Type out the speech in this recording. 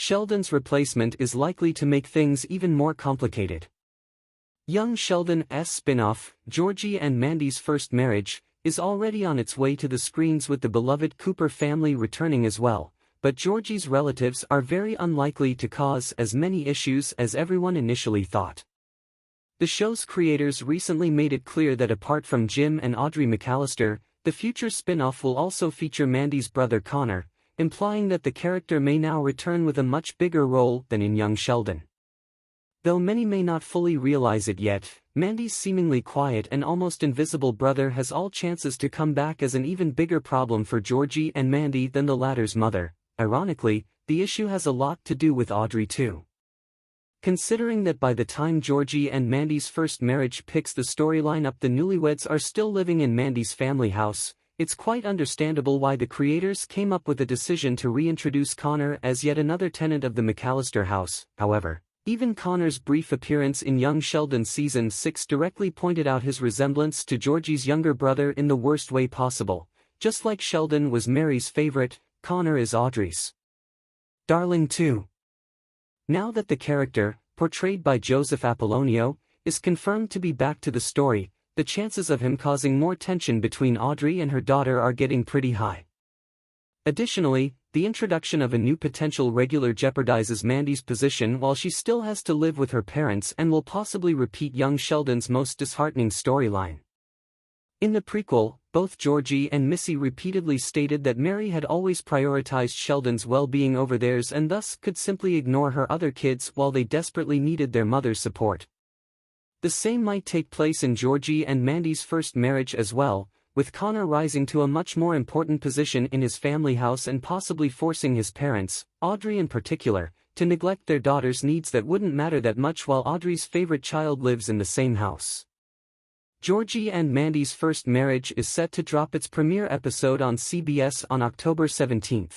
Sheldon's replacement is likely to make things even more complicated. Young Sheldon Spinoff, Georgie and Mandy's First Marriage, is already on its way to the screens with the beloved Cooper family returning as well, but Georgie's relatives are very unlikely to cause as many issues as everyone initially thought. The show's creators recently made it clear that apart from Jim and Audrey McAllister, the future spin-off will also feature Mandy's brother Connor, implying that the character may now return with a much bigger role than in young Sheldon. Though many may not fully realize it yet, Mandy's seemingly quiet and almost invisible brother has all chances to come back as an even bigger problem for Georgie and Mandy than the latter's mother. Ironically, the issue has a lot to do with Audrey too. Considering that by the time Georgie and Mandy's First Marriage picks the storyline up, the newlyweds are still living in Mandy's family house, it's quite understandable why the creators came up with the decision to reintroduce Connor as yet another tenant of the McAllister house. However, even Connor's brief appearance in Young Sheldon Season 6 directly pointed out his resemblance to Georgie's younger brother in the worst way possible. Just like Sheldon was Mary's favorite, Connor is Audrey's darling too. Now that the character, portrayed by Joseph Apollonio, is confirmed to be back to the story, the chances of him causing more tension between Audrey and her daughter are getting pretty high. Additionally, the introduction of a new potential regular jeopardizes Mandy's position while she still has to live with her parents and will possibly repeat young Sheldon's most disheartening storyline. In the prequel, both Georgie and Missy repeatedly stated that Mary had always prioritized Sheldon's well-being over theirs and thus could simply ignore her other kids while they desperately needed their mother's support. The same might take place in Georgie and Mandy's First Marriage as well, with Connor rising to a much more important position in his family house and possibly forcing his parents, Audrey in particular, to neglect their daughter's needs that wouldn't matter that much while Audrey's favorite child lives in the same house. Georgie and Mandy's First Marriage is set to drop its premiere episode on CBS on October 17.